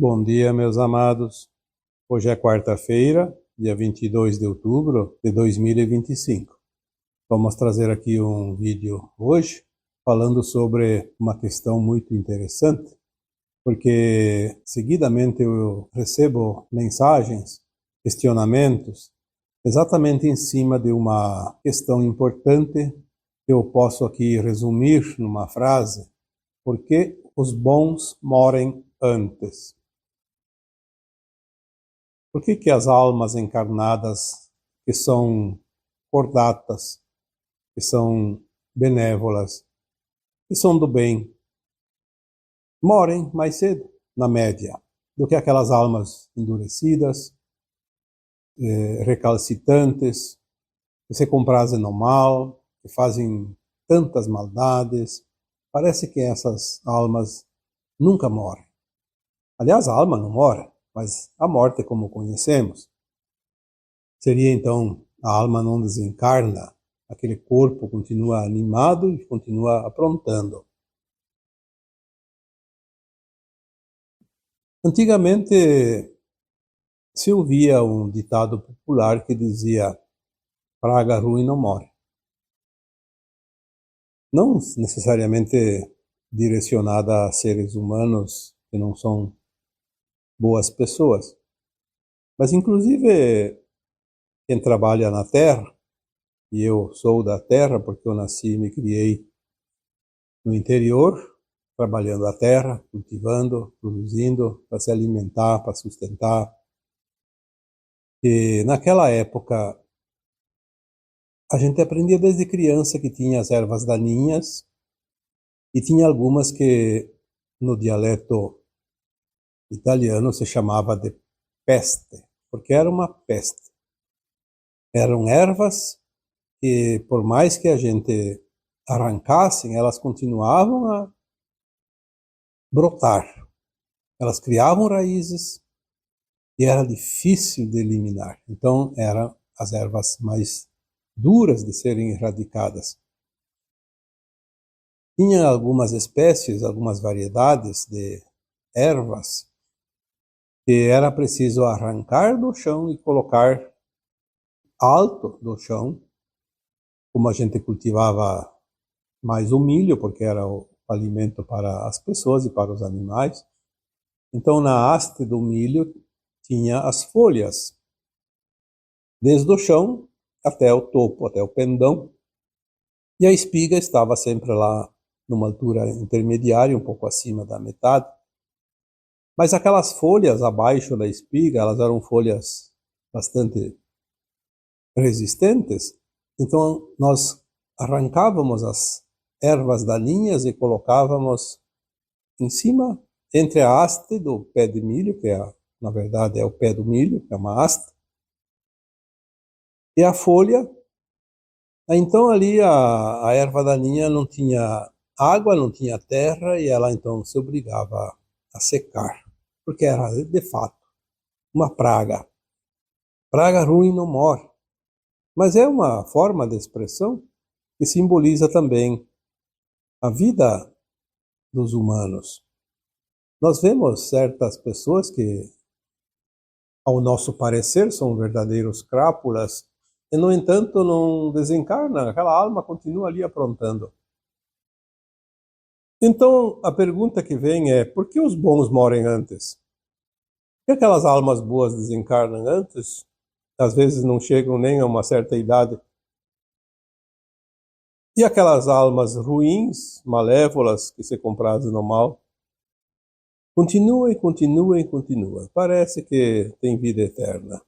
Bom dia, meus amados. Hoje é quarta-feira, dia 22 de outubro de 2025. Vamos trazer aqui um vídeo hoje falando sobre uma questão muito interessante, porque seguidamente eu recebo mensagens, questionamentos, exatamente em cima de uma questão importante que eu posso aqui resumir numa frase: por que os bons morrem antes? Por que as almas encarnadas, que são cordatas, que são benévolas, que são do bem, morrem mais cedo, na média, do que aquelas almas endurecidas, recalcitrantes, que se comprazem no mal, que fazem tantas maldades? Parece que essas almas nunca morrem. Aliás, a alma não morre, mas a morte, como conhecemos, seria então a alma não desencarna, aquele corpo continua animado e continua aprontando. Antigamente se ouvia um ditado popular que dizia: praga ruim não morre. Não necessariamente direcionada a seres humanos que não são boas pessoas, mas inclusive quem trabalha na terra, e eu sou da terra porque eu nasci e me criei no interior, trabalhando a terra, cultivando, produzindo para se alimentar, para sustentar. E naquela época a gente aprendia desde criança que tinha as ervas daninhas e tinha algumas que no dialeto italiano se chamava de peste, porque era uma peste. Eram ervas que, por mais que a gente arrancasse, elas continuavam a brotar. Elas criavam raízes e era difícil de eliminar. Então, eram as ervas mais duras de serem erradicadas. Tinha algumas espécies, algumas variedades de ervas que era preciso arrancar do chão e colocar alto do chão, como a gente cultivava mais o milho, porque era o alimento para as pessoas e para os animais. Então, na haste do milho tinha as folhas, desde o chão até o topo, até o pendão, e a espiga estava sempre lá numa altura intermediária, um pouco acima da metade. Mas aquelas folhas abaixo da espiga, elas eram folhas bastante resistentes, então nós arrancávamos as ervas daninhas e colocávamos em cima, entre a haste do pé de milho, que na verdade é o pé do milho, que é uma haste, e a folha. Então ali a erva daninha não tinha água, não tinha terra, e ela então se obrigava a secar, porque era de fato uma praga. Praga ruim não morre, mas é uma forma de expressão que simboliza também a vida dos humanos. Nós vemos certas pessoas que, ao nosso parecer, são verdadeiros crápulas, e no entanto não desencarnam, aquela alma continua ali aprontando. Então a pergunta que vem é: por que os bons morrem antes? Por que aquelas almas boas desencarnam antes? Às vezes não chegam nem a uma certa idade. E aquelas almas ruins, malévolas, que se comprazem no mal, continuam e continuam e continuam. Parece que tem vida eterna.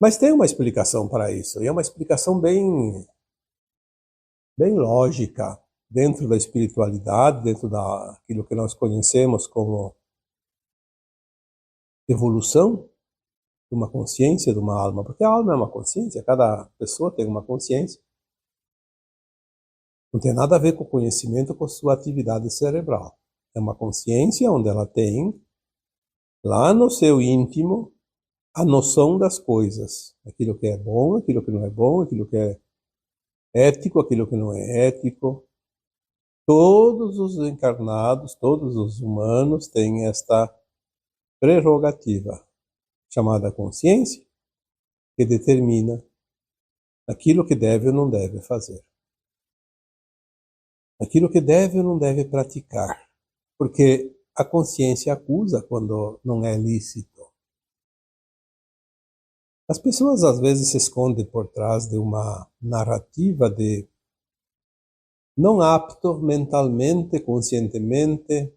Mas tem uma explicação para isso, e é uma explicação bem lógica, dentro da espiritualidade, dentro daquilo que nós conhecemos como evolução de uma consciência, de uma alma, porque a alma é uma consciência, cada pessoa tem uma consciência. Não tem nada a ver com o conhecimento, com sua atividade cerebral. É uma consciência onde ela tem, lá no seu íntimo, a noção das coisas. Aquilo que é bom, aquilo que não é bom, aquilo que é ético, aquilo que não é ético. Todos os encarnados, todos os humanos têm esta prerrogativa, chamada consciência, que determina aquilo que deve ou não deve fazer. Aquilo que deve ou não deve praticar. Porque a consciência acusa quando não é lícito. As pessoas às vezes se escondem por trás de uma narrativa de não apto mentalmente, conscientemente,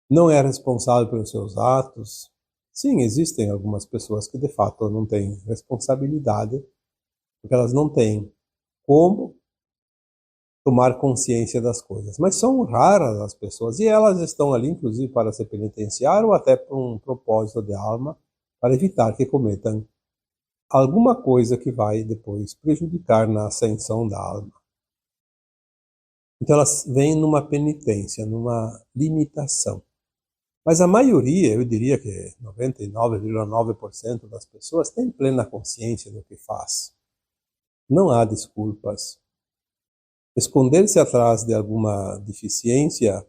não é responsável pelos seus atos. Sim, existem algumas pessoas que de fato não têm responsabilidade, porque elas não têm como tomar consciência das coisas. Mas são raras as pessoas, e elas estão ali inclusive para se penitenciar ou até por um propósito de alma, para evitar que cometam alguma coisa que vai depois prejudicar na ascensão da alma. Então elas vêm numa penitência, numa limitação. Mas a maioria, eu diria que 99,9% das pessoas tem plena consciência do que faz. Não há desculpas. Esconder-se atrás de alguma deficiência,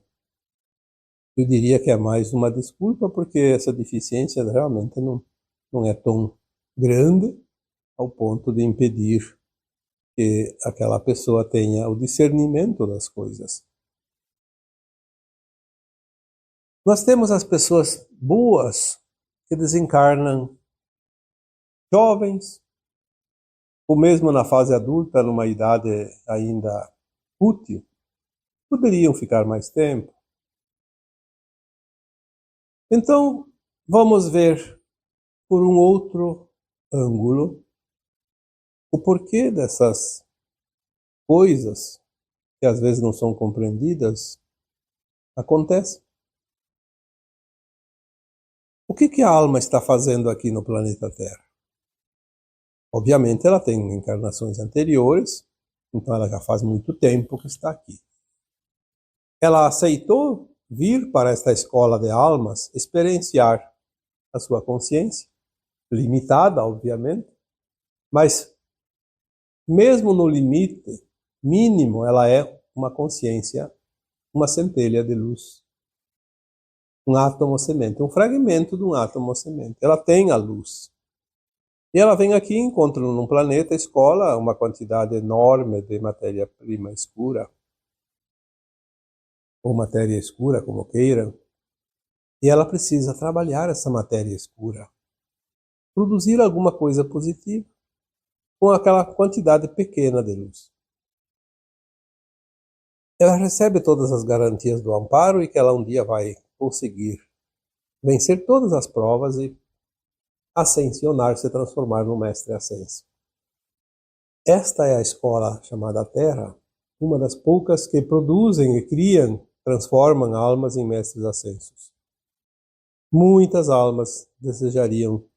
eu diria que é mais uma desculpa, porque essa deficiência realmente não é tão grande ao ponto de impedir que aquela pessoa tenha o discernimento das coisas. Nós temos as pessoas boas que desencarnam jovens, ou mesmo na fase adulta, numa idade ainda útil, poderiam ficar mais tempo. Então, vamos ver por um outro ângulo o porquê dessas coisas que às vezes não são compreendidas acontecem. O que a alma está fazendo aqui no planeta Terra? Obviamente ela tem encarnações anteriores, então ela já faz muito tempo que está aqui. Ela aceitou vir para esta escola de almas experienciar a sua consciência, limitada, obviamente, mas mesmo no limite mínimo, ela é uma consciência, uma centelha de luz, um átomo semente, um fragmento de um átomo semente. Ela tem a luz. E ela vem aqui e encontra num planeta escola uma quantidade enorme de matéria-prima escura, ou matéria escura, como queiram, e ela precisa trabalhar essa matéria escura, produzir alguma coisa positiva com aquela quantidade pequena de luz. Ela recebe todas as garantias do amparo e que ela um dia vai conseguir vencer todas as provas e ascensionar, se transformar no mestre ascenso. Esta é a escola chamada Terra, uma das poucas que produzem e criam, transformam almas em mestres ascensos. Muitas almas desejariam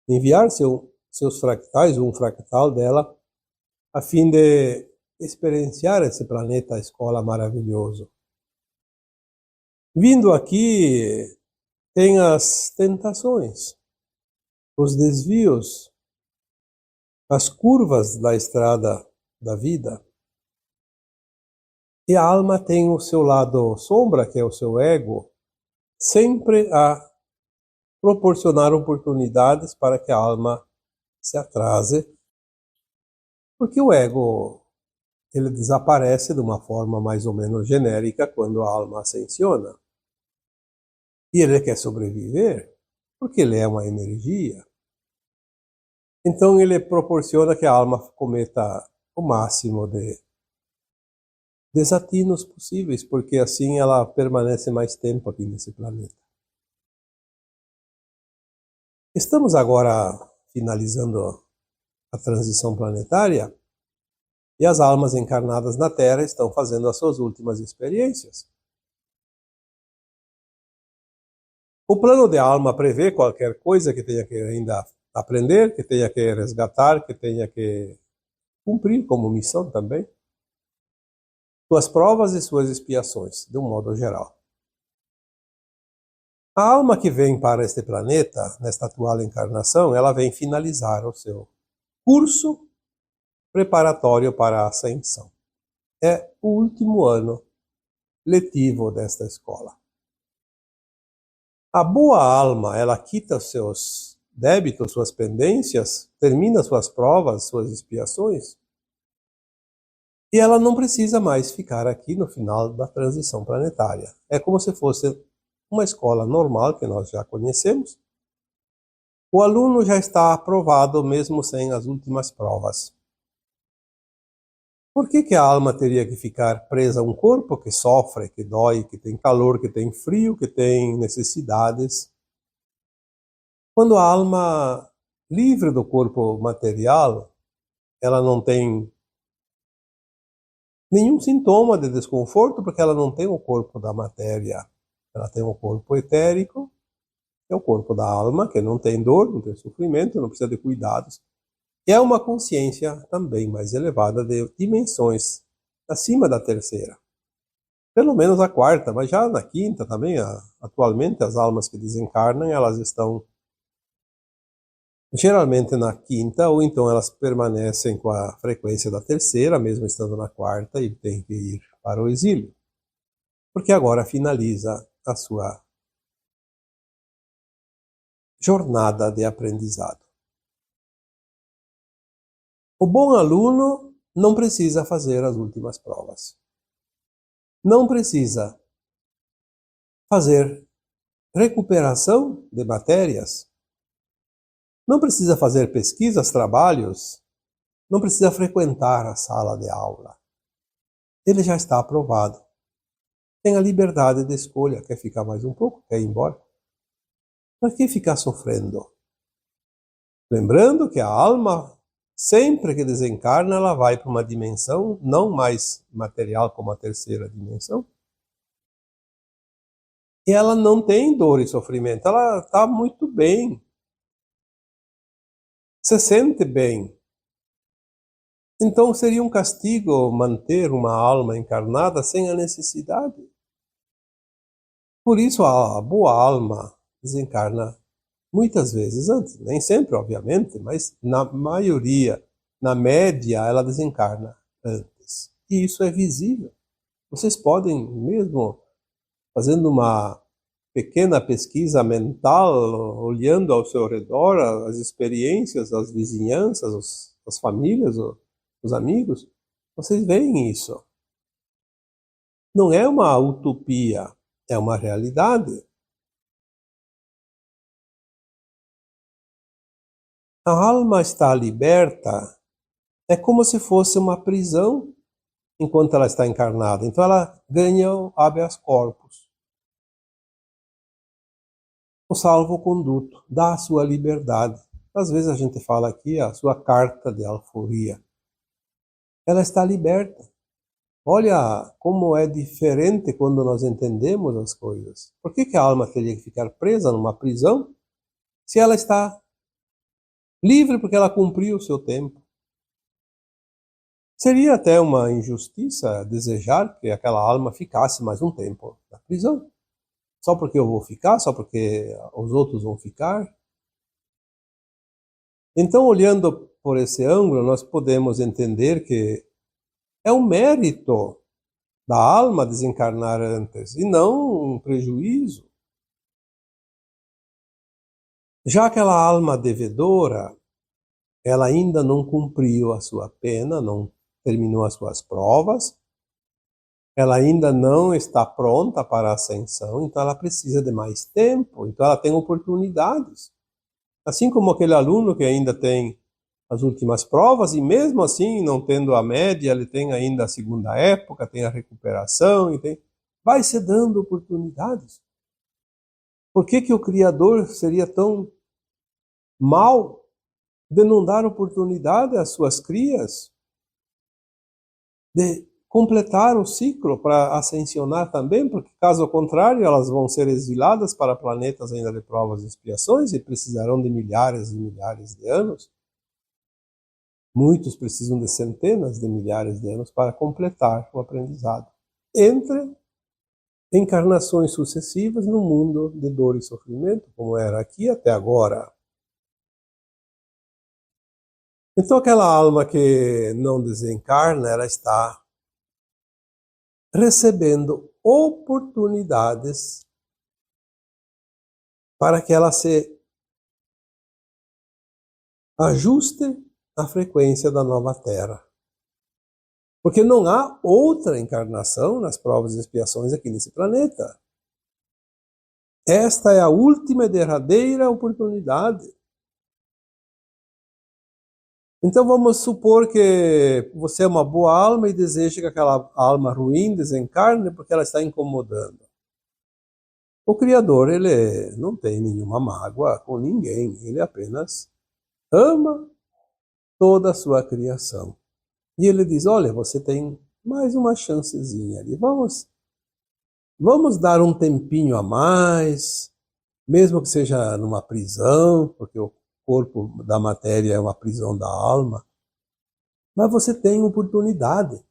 enviar seus fractais, um fractal dela, a fim de experienciar esse planeta escola maravilhoso. Vindo aqui, tem as tentações, os desvios, as curvas da estrada da vida. E a alma tem o seu lado sombra, que é o seu ego, sempre a proporcionar oportunidades para que a alma se atrase, porque o ego ele desaparece de uma forma mais ou menos genérica quando a alma ascensiona. E ele quer sobreviver, porque ele é uma energia. Então ele proporciona que a alma cometa o máximo de desatinos possíveis, porque assim ela permanece mais tempo aqui nesse planeta. Estamos agora finalizando a transição planetária e as almas encarnadas na Terra estão fazendo as suas últimas experiências. O plano de alma prevê qualquer coisa que tenha que ainda aprender, que tenha que resgatar, que tenha que cumprir como missão também. Suas provas e suas expiações, de um modo geral. A alma que vem para este planeta, nesta atual encarnação, ela vem finalizar o seu curso preparatório para a ascensão. é o último ano letivo desta escola. A boa alma, ela quita os seus débitos, suas pendências, termina suas provas, suas expiações, e ela não precisa mais ficar aqui no final da transição planetária. É como se fosse uma escola normal que nós já conhecemos. O aluno já está aprovado mesmo sem as últimas provas. Por que a alma teria que ficar presa a um corpo que sofre, que dói, que tem calor, que tem frio, que tem necessidades? Quando a alma livre do corpo material, ela não tem nenhum sintoma de desconforto, porque ela não tem o corpo da matéria. Ela tem o corpo etérico, é o corpo da alma, que não tem dor, não tem sofrimento, não precisa de cuidados. E é uma consciência também mais elevada, de dimensões acima da terceira. Pelo menos a quarta, mas já na quinta também. Atualmente as almas que desencarnam, elas estão geralmente na quinta, ou então elas permanecem com a frequência da terceira, mesmo estando na quarta, e tem que ir para o exílio. Porque agora finaliza a sua jornada de aprendizado. O bom aluno não precisa fazer as últimas provas. Não precisa fazer recuperação de matérias. Não precisa fazer pesquisas, trabalhos. Não precisa frequentar a sala de aula. Ele já está aprovado. Tem a liberdade de escolha. Quer ficar mais um pouco? Quer ir embora? Para que ficar sofrendo? Lembrando que a alma, sempre que desencarna, ela vai para uma dimensão não mais material como a terceira dimensão. E ela não tem dor e sofrimento. Ela está muito bem. Se sente bem. Então seria um castigo manter uma alma encarnada sem a necessidade. Por isso a boa alma desencarna muitas vezes antes. Nem sempre, obviamente, mas na maioria, na média, ela desencarna antes. E isso é visível. Vocês podem, mesmo fazendo uma pequena pesquisa mental, olhando ao seu redor as experiências, as vizinhanças, as famílias, os amigos, vocês veem isso. Não é uma utopia, é uma realidade. A alma está liberta, é como se fosse uma prisão enquanto ela está encarnada. Então ela ganha o habeas corpus, o salvo-conduto, dá a sua liberdade. Às vezes a gente fala aqui a sua carta de alforria. Ela está liberta. Olha como é diferente quando nós entendemos as coisas. Por que a alma teria que ficar presa numa prisão se ela está livre porque ela cumpriu o seu tempo? Seria até uma injustiça desejar que aquela alma ficasse mais um tempo na prisão. Só porque eu vou ficar, só porque os outros vão ficar. Então, olhando por esse ângulo, nós podemos entender que é um mérito da alma desencarnar antes, e não um prejuízo. Já aquela alma devedora, ela ainda não cumpriu a sua pena, não terminou as suas provas, ela ainda não está pronta para a ascensão, então ela precisa de mais tempo, então ela tem oportunidades. Assim como aquele aluno que ainda tem as últimas provas, e mesmo assim, não tendo a média, ele tem ainda a segunda época, tem a recuperação, vai se dando oportunidades. Por que o Criador seria tão mau de não dar oportunidade às suas crias de completar o ciclo para ascensionar também? Porque caso contrário, elas vão ser exiladas para planetas ainda de provas e expiações e precisarão de milhares e milhares de anos. Muitos precisam de centenas de milhares de anos para completar o aprendizado. Entre encarnações sucessivas no mundo de dor e sofrimento, como era aqui até agora. Então aquela alma que não desencarna, ela está recebendo oportunidades para que ela se ajuste à frequência da nova Terra. Porque não há outra encarnação nas provas e expiações aqui nesse planeta. Esta é a última e derradeira oportunidade. Então vamos supor que você é uma boa alma e deseja que aquela alma ruim desencarne porque ela está incomodando. O Criador, ele não tem nenhuma mágoa com ninguém, ele apenas ama toda a sua criação. E ele diz, olha, você tem mais uma chancezinha ali, vamos dar um tempinho a mais, mesmo que seja numa prisão, porque o corpo da matéria é uma prisão da alma, mas você tem oportunidade.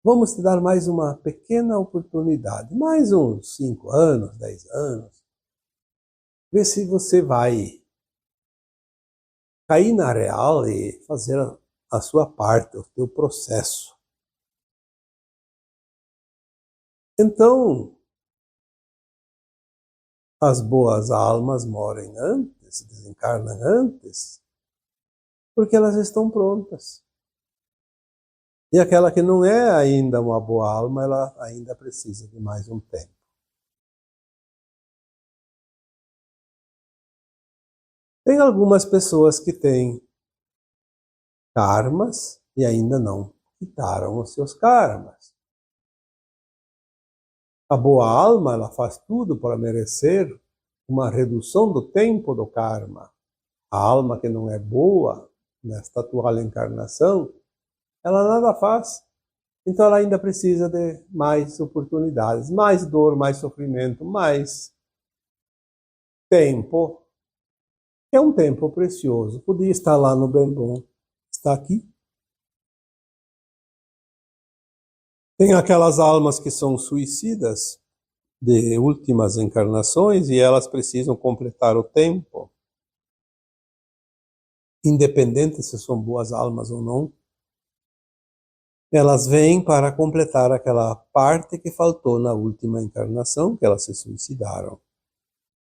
Vamos te dar mais uma pequena oportunidade, mais uns 5 anos, 10 anos. Vê se você vai cair na real e fazer a sua parte, o seu processo. Então, as boas almas morrem antes, desencarnam antes, porque elas estão prontas. E aquela que não é ainda uma boa alma, ela ainda precisa de mais um tempo. Tem algumas pessoas que têm karmas e ainda não quitaram os seus karmas. A boa alma, ela faz tudo para merecer uma redução do tempo do karma. A alma que não é boa, nesta atual encarnação, ela nada faz. Então ela ainda precisa de mais oportunidades, mais dor, mais sofrimento, mais tempo. É um tempo precioso. Podia estar lá no bem bom. Está aqui. Tem aquelas almas que são suicidas de últimas encarnações e elas precisam completar o tempo, independente se são boas almas ou não. Elas vêm para completar aquela parte que faltou na última encarnação, que elas se suicidaram.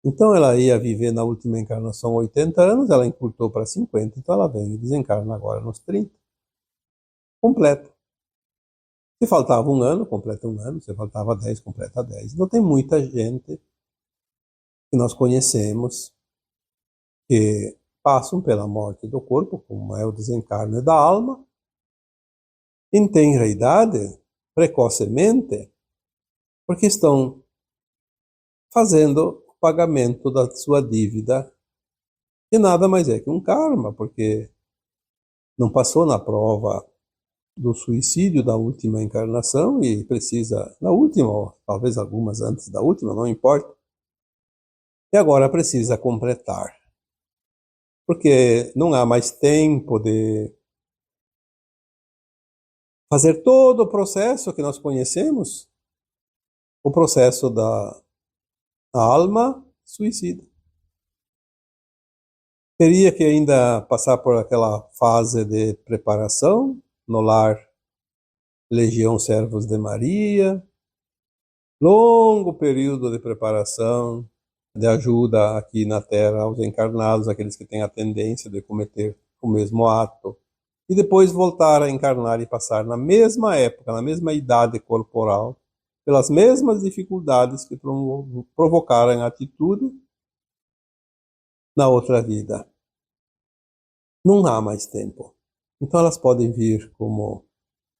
Então ela ia viver na última encarnação 80 anos, ela encurtou para 50, então ela vem e desencarna agora nos 30. Completa. Se faltava um ano, completa um ano. Se faltava 10, completa 10. Então tem muita gente que nós conhecemos que passam pela morte do corpo, como é o desencarne da alma, em tenra idade, precocemente, porque estão fazendo o pagamento da sua dívida, que nada mais é que um karma, porque não passou na prova do suicídio da última encarnação e precisa, na última, ou talvez algumas antes da última, não importa, e agora precisa completar. Porque não há mais tempo de fazer todo o processo que nós conhecemos, o processo da alma suicida. Teria que ainda passar por aquela fase de preparação no lar Legião Servos de Maria, longo período de preparação, de ajuda aqui na Terra aos encarnados, aqueles que têm a tendência de cometer o mesmo ato, e depois voltar a encarnar e passar na mesma época, na mesma idade corporal, pelas mesmas dificuldades que provocaram a atitude na outra vida. Não há mais tempo. Então elas podem vir como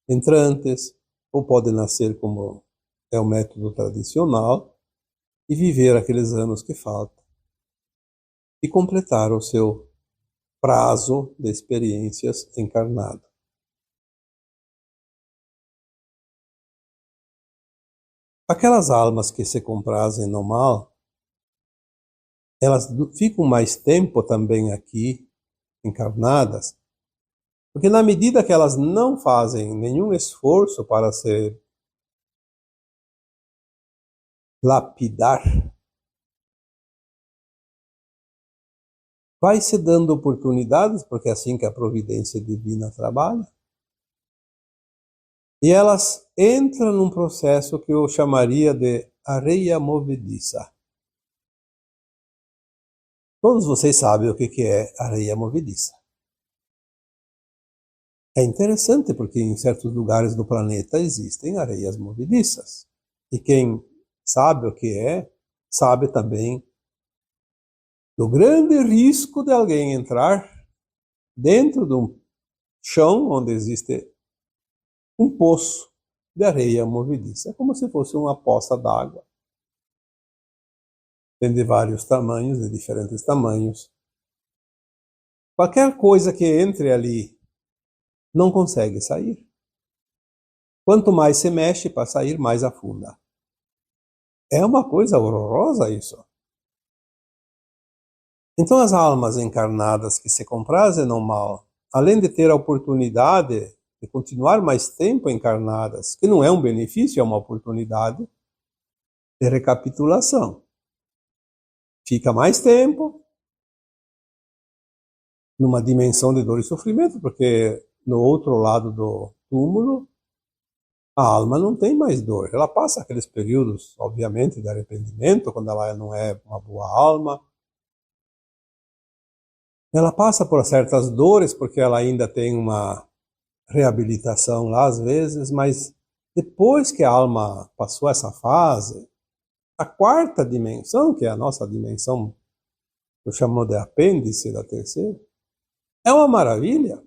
entrantes, ou podem nascer como é o método tradicional, e viver aqueles anos que faltam, e completar o seu prazo de experiências encarnado. Aquelas almas que se comprazem no mal, elas ficam mais tempo também aqui, encarnadas, porque na medida que elas não fazem nenhum esforço para se lapidar, vai se dando oportunidades, porque é assim que a providência divina trabalha. E elas entram num processo que eu chamaria de areia movediça. Todos vocês sabem o que é areia movediça. É interessante porque em certos lugares do planeta existem areias movediças. E quem sabe o que é, sabe também do grande risco de alguém entrar dentro de um chão onde existe um poço de areia movediça. É como se fosse uma poça d'água. Tem de vários tamanhos, de diferentes tamanhos. Qualquer coisa que entre ali não consegue sair. Quanto mais se mexe para sair, mais afunda. É uma coisa horrorosa isso. Então as almas encarnadas que se comprazem no mal, além de ter a oportunidade de continuar mais tempo encarnadas, que não é um benefício, é uma oportunidade de recapitulação. Fica mais tempo numa dimensão de dor e sofrimento, porque no outro lado do túmulo, a alma não tem mais dor. Ela passa aqueles períodos, obviamente, de arrependimento, quando ela não é uma boa alma. Ela passa por certas dores, porque ela ainda tem uma reabilitação lá às vezes, mas depois que a alma passou essa fase, a quarta dimensão, que é a nossa dimensão, eu chamo de apêndice da terceira, é uma maravilha.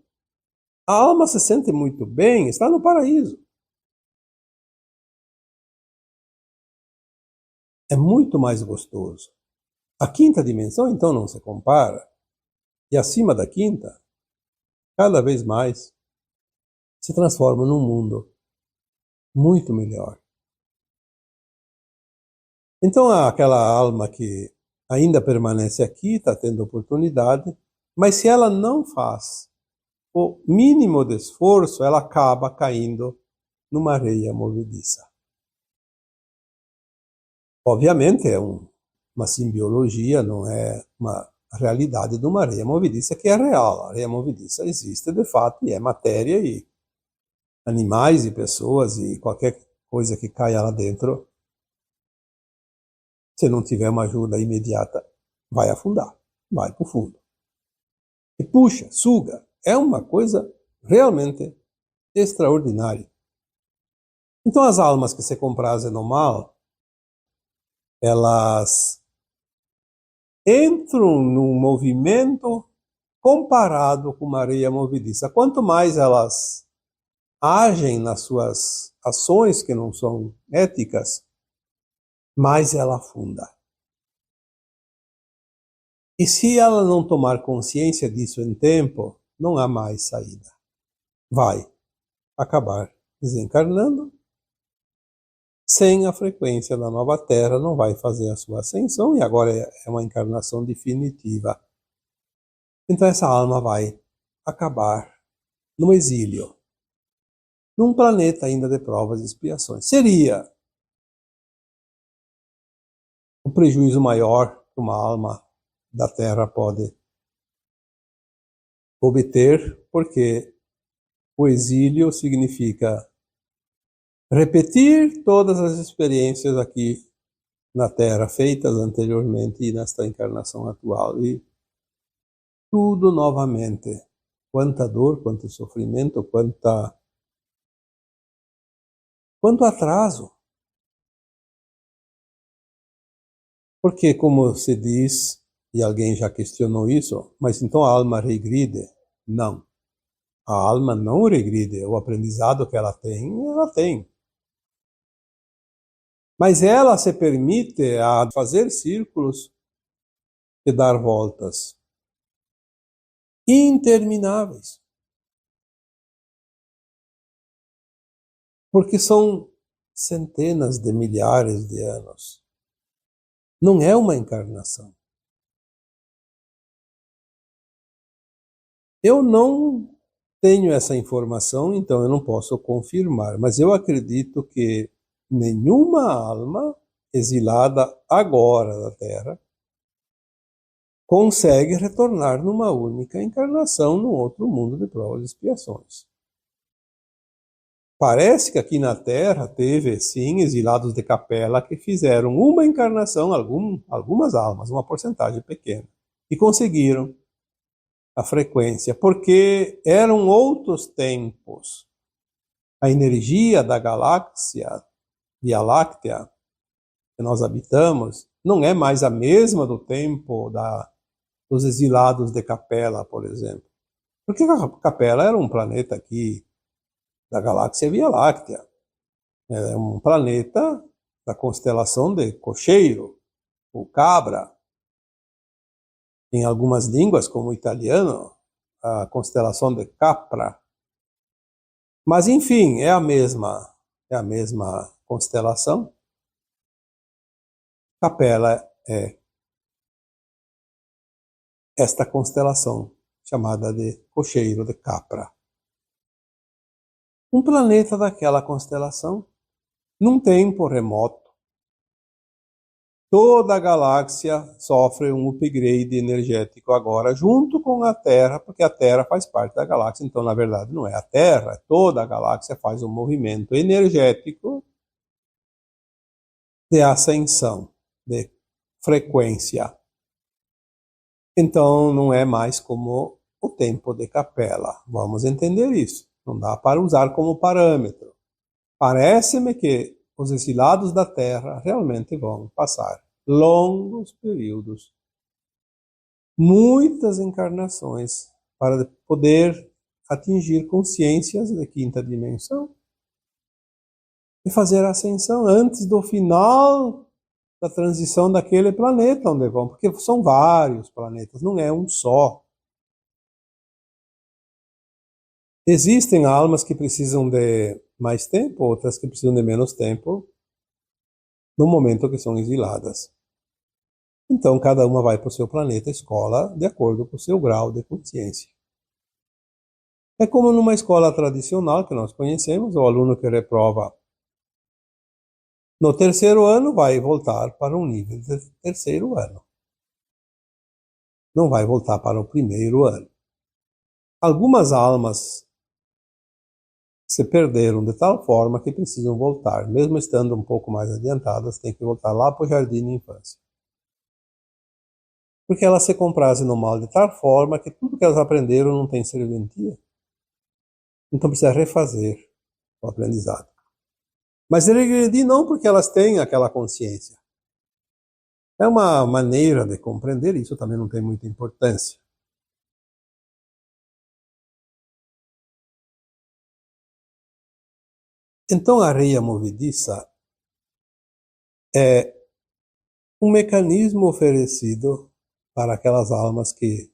A alma se sente muito bem, está no paraíso. É muito mais gostoso. A quinta dimensão, então, não se compara. E acima da quinta, cada vez mais, se transforma num mundo muito melhor. Então, aquela alma que ainda permanece aqui, está tendo oportunidade, mas se ela não faz o mínimo de esforço, ela acaba caindo numa areia movediça. Obviamente, é uma simbiologia, não é uma realidade de uma areia movediça que é real. A areia movediça existe de fato e é matéria, e animais e pessoas e qualquer coisa que caia lá dentro, se não tiver uma ajuda imediata, vai afundar, vai para o fundo. E puxa, suga, é uma coisa realmente extraordinária. Então as almas que se comprazem no mal, elas entram num movimento comparado com uma areia movediça. Quanto mais elas agem nas suas ações que não são éticas, mais ela afunda. E se ela não tomar consciência disso em tempo, não há mais saída. Vai acabar desencarnando, sem a frequência da nova Terra, não vai fazer a sua ascensão, e agora é uma encarnação definitiva. Então essa alma vai acabar no exílio, num planeta ainda de provas e expiações. Seria o prejuízo maior que uma alma da Terra pode obter, porque o exílio significa repetir todas as experiências aqui na Terra feitas anteriormente e nesta encarnação atual, e tudo novamente. Quanta dor, quanto sofrimento, quanto atraso. Porque, como se diz, e alguém já questionou isso, mas então a alma regride? Não. A alma não regride. O aprendizado que ela tem, ela tem. Mas ela se permite a fazer círculos e dar voltas intermináveis. Porque são centenas de milhares de anos. Não é uma encarnação. Eu não tenho essa informação, então eu não posso confirmar, mas eu acredito que nenhuma alma exilada agora da Terra consegue retornar numa única encarnação num outro mundo de provas e expiações. Parece que aqui na Terra teve, sim, exilados de capela que fizeram uma encarnação, algumas almas, uma porcentagem pequena, e conseguiram a frequência, porque eram outros tempos. A energia da galáxia Via Láctea que nós habitamos não é mais a mesma do tempo dos exilados de Capela, por exemplo. Porque Capela era um planeta aqui da galáxia Via Láctea. É um planeta da constelação de Cocheiro, ou Cabra. Em algumas línguas, como o italiano, a constelação de Capra. Mas, enfim, é a mesma constelação. Capela é esta constelação chamada de Cocheiro de Capra. Um planeta daquela constelação, num tempo remoto, toda a galáxia sofre um upgrade energético agora, junto com a Terra, porque a Terra faz parte da galáxia, então, na verdade, não é a Terra, toda a galáxia faz um movimento energético de ascensão, de frequência. Então, não é mais como o tempo de Capela. Vamos entender isso. Não dá para usar como parâmetro. Parece-me que os exilados da Terra realmente vão passar longos períodos, muitas encarnações, para poder atingir consciências de quinta dimensão e fazer a ascensão antes do final da transição daquele planeta onde vão, porque são vários planetas, não é um só. Existem almas que precisam de mais tempo, outras que precisam de menos tempo, no momento que são exiladas. Então, cada uma vai para o seu planeta escola de acordo com o seu grau de consciência. É como numa escola tradicional que nós conhecemos, o aluno que reprova no terceiro ano vai voltar para um nível de terceiro ano. Não vai voltar para o primeiro ano. Algumas almas se perderam de tal forma que precisam voltar. Mesmo estando um pouco mais adiantadas, tem que voltar lá para o jardim de infância. Porque elas se comprazem no mal de tal forma que tudo que elas aprenderam não tem serventia. Então precisa refazer o aprendizado. Mas regredir não porque elas têm aquela consciência. É uma maneira de compreender, isso também não tem muita importância. Então a areia movediça é um mecanismo oferecido para aquelas almas que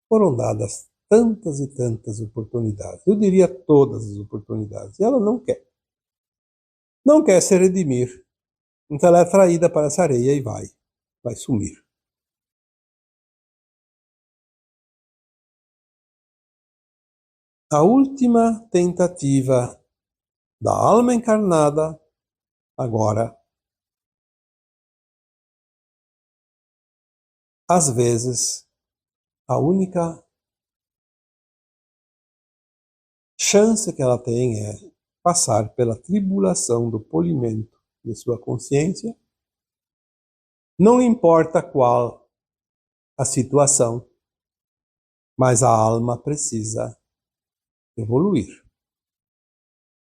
foram dadas tantas e tantas oportunidades. Eu diria todas as oportunidades. E ela não quer. Não quer se redimir. Então ela é atraída para essa areia e vai sumir. A última tentativa da alma encarnada, agora, às vezes, a única chance que ela tem é passar pela tribulação do polimento de sua consciência, não importa qual a situação, mas a alma precisa evoluir.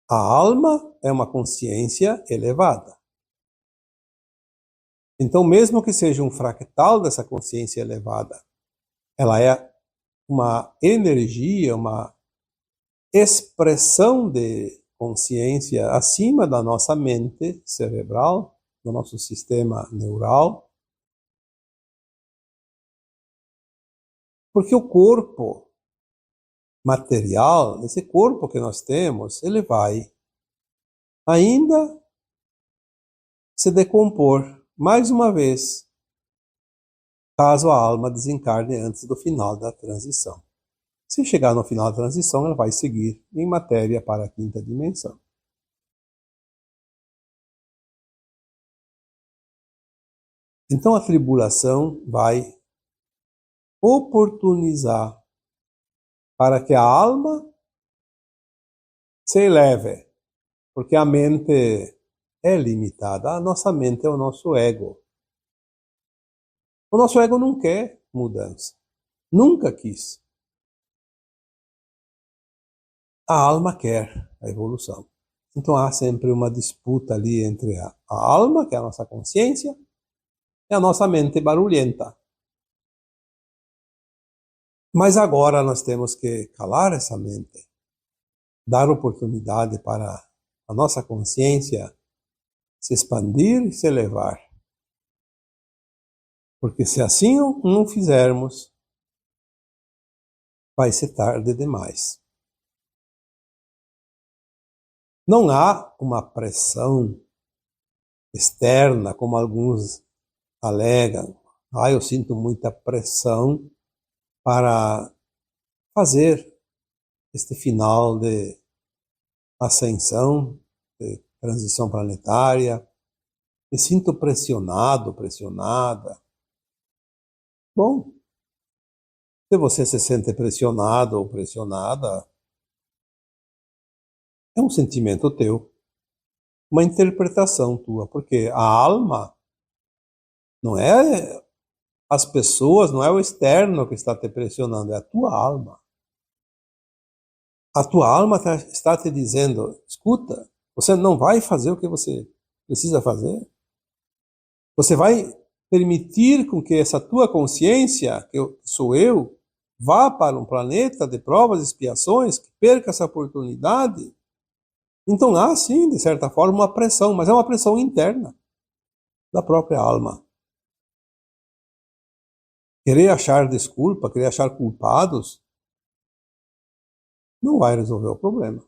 A alma é uma consciência elevada. Então, mesmo que seja um fractal dessa consciência elevada, ela é uma energia, uma expressão de consciência acima da nossa mente cerebral, do nosso sistema neural. Porque o corpo material, esse corpo que nós temos, ele vai ainda se decompor mais uma vez, caso a alma desencarne antes do final da transição. Se chegar no final da transição, ela vai seguir em matéria para a quinta dimensão. Então a tribulação vai oportunizar para que a alma se eleve porque a mente é limitada. A nossa mente é o nosso ego. O nosso ego não quer mudança. Nunca quis. A alma quer a evolução. Então há sempre uma disputa ali entre a alma, que é a nossa consciência, e a nossa mente barulhenta. Mas agora nós temos que calar essa mente, dar oportunidade para a nossa consciência se expandir e se elevar. Porque se assim não fizermos, vai ser tarde demais. Não há uma pressão externa, como alguns alegam. Eu sinto muita pressão para fazer este final de ascensão, de transição planetária. Me sinto pressionado, pressionada. Bom, se você se sente pressionado ou pressionada, é um sentimento teu, uma interpretação tua, porque a alma não é as pessoas, não é o externo que está te pressionando, é a tua alma. A tua alma está te dizendo, escuta, você não vai fazer o que você precisa fazer. Você vai permitir com que essa tua consciência, que sou eu, vá para um planeta de provas e expiações, que perca essa oportunidade. Então há, sim, de certa forma, uma pressão, mas é uma pressão interna da própria alma. Querer achar desculpa, querer achar culpados, não vai resolver o problema.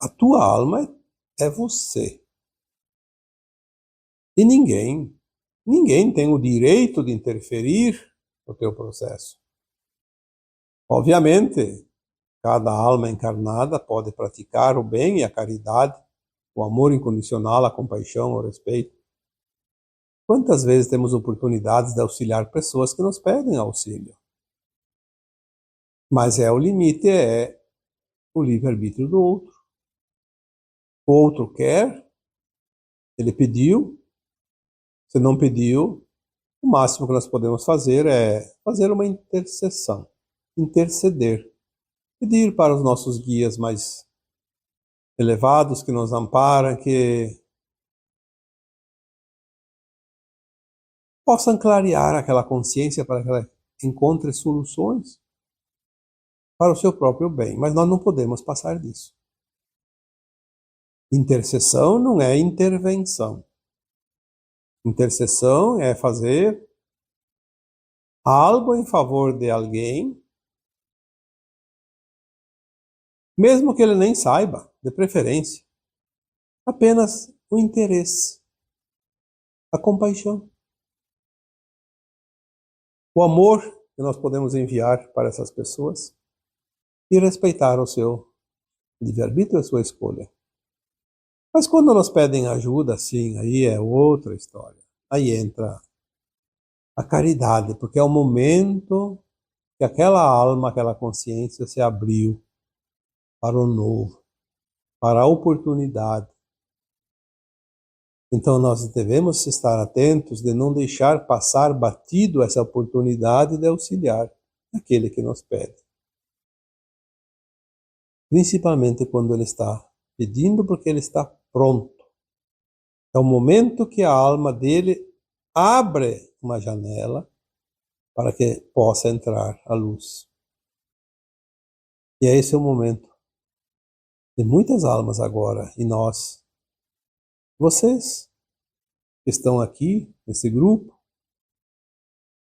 A tua alma é você. E ninguém tem o direito de interferir no teu processo. Obviamente, cada alma encarnada pode praticar o bem e a caridade, o amor incondicional, a compaixão, o respeito. Quantas vezes temos oportunidades de auxiliar pessoas que nos pedem auxílio? Mas o limite é o livre-arbítrio do outro. O outro quer, ele pediu, se não pediu, o máximo que nós podemos fazer é fazer uma intercessão, interceder, pedir para os nossos guias mais elevados que nos amparam, que possam clarear aquela consciência para que ela encontre soluções para o seu próprio bem. Mas nós não podemos passar disso. Intercessão não é intervenção. Intercessão é fazer algo em favor de alguém, mesmo que ele nem saiba, de preferência. Apenas o interesse, a compaixão, o amor que nós podemos enviar para essas pessoas e respeitar o seu livre-arbítrio, a sua escolha. Mas quando nos pedem ajuda, sim, aí é outra história. Aí entra a caridade, porque é o momento que aquela alma, aquela consciência se abriu para o novo, para a oportunidade. Então nós devemos estar atentos de não deixar passar batido essa oportunidade de auxiliar aquele que nos pede. Principalmente quando ele está pedindo, porque ele está pronto. É o momento que a alma dele abre uma janela para que possa entrar a luz. E esse é o momento de muitas almas agora, e nós, vocês que estão aqui, nesse grupo,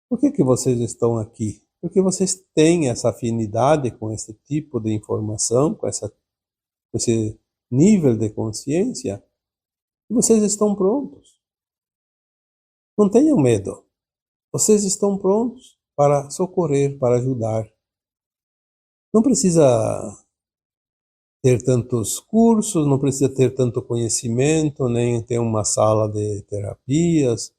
por que vocês estão aqui? Porque vocês têm essa afinidade com esse tipo de informação, com esse nível de consciência, e vocês estão prontos. Não tenham medo. Vocês estão prontos para socorrer, para ajudar. Não precisa ter tantos cursos, não precisa ter tanto conhecimento, nem ter uma sala de terapias,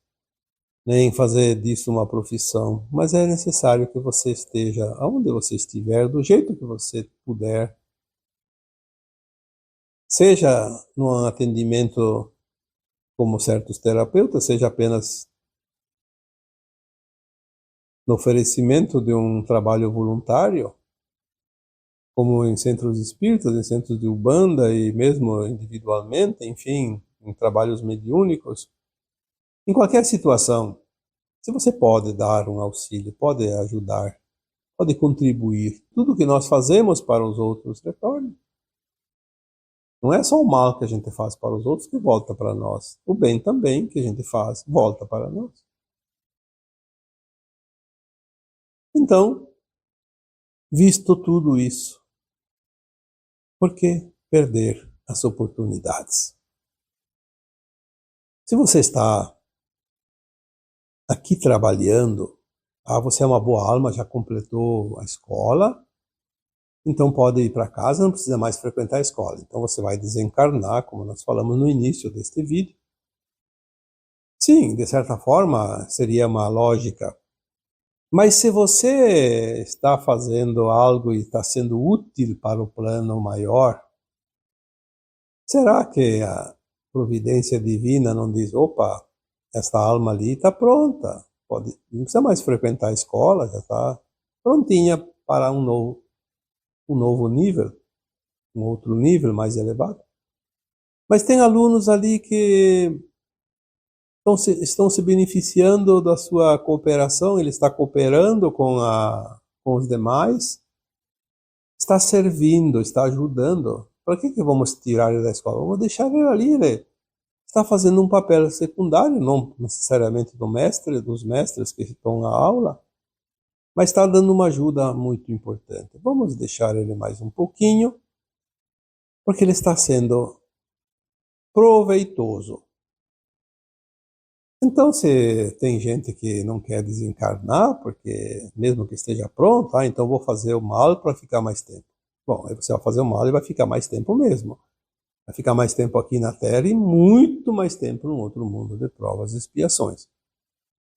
nem fazer disso uma profissão. Mas é necessário que você esteja onde você estiver, do jeito que você puder, seja no atendimento como certos terapeutas, seja apenas no oferecimento de um trabalho voluntário, como em centros espíritas, em centros de Umbanda e mesmo individualmente, enfim, em trabalhos mediúnicos, em qualquer situação, se você pode dar um auxílio, pode ajudar, pode contribuir, tudo que nós fazemos para os outros retorna. Não é só o mal que a gente faz para os outros que volta para nós. O bem também que a gente faz volta para nós. Então, visto tudo isso, por que perder as oportunidades? Se você está aqui trabalhando, você é uma boa alma, já completou a escola, então pode ir para casa, não precisa mais frequentar a escola. Então você vai desencarnar, como nós falamos no início deste vídeo. Sim, de certa forma seria uma lógica. Mas se você está fazendo algo e está sendo útil para o plano maior, será que a providência divina não diz, opa, esta alma ali está pronta, não precisa mais frequentar a escola, já está prontinha para um novo nível, um outro nível mais elevado. Mas tem alunos ali que estão se beneficiando da sua cooperação, ele está cooperando com os demais, está servindo, está ajudando. Para que vamos tirar ele da escola? Vamos deixar ele ali, ele está fazendo um papel secundário, não necessariamente do mestre, dos mestres que estão na aula, mas está dando uma ajuda muito importante. Vamos deixar ele mais um pouquinho, porque ele está sendo proveitoso. Então, se tem gente que não quer desencarnar, porque mesmo que esteja pronto, então vou fazer o mal para ficar mais tempo. Bom, aí você vai fazer o mal e vai ficar mais tempo mesmo. Vai ficar mais tempo aqui na Terra e muito mais tempo no outro mundo de provas e expiações.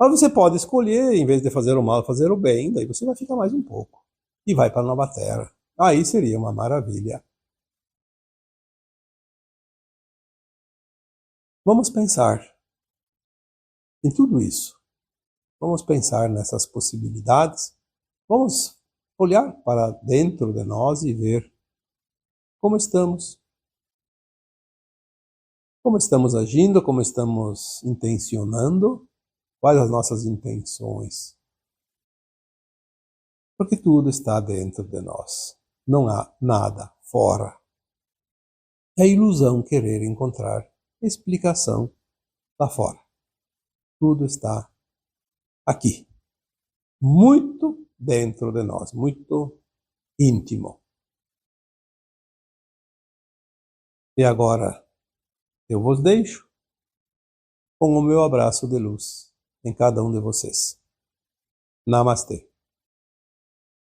Mas você pode escolher, em vez de fazer o mal, fazer o bem, daí você vai ficar mais um pouco. E vai para a nova Terra. Aí seria uma maravilha. Vamos pensar em tudo isso. Vamos pensar nessas possibilidades. Vamos olhar para dentro de nós e ver como estamos. Como estamos agindo, como estamos intencionando, quais as nossas intenções. Porque tudo está dentro de nós. Não há nada fora. É ilusão querer encontrar explicação lá fora. Tudo está aqui. Muito dentro de nós, muito íntimo. E agora eu vos deixo com o meu abraço de luz em cada um de vocês. Namastê.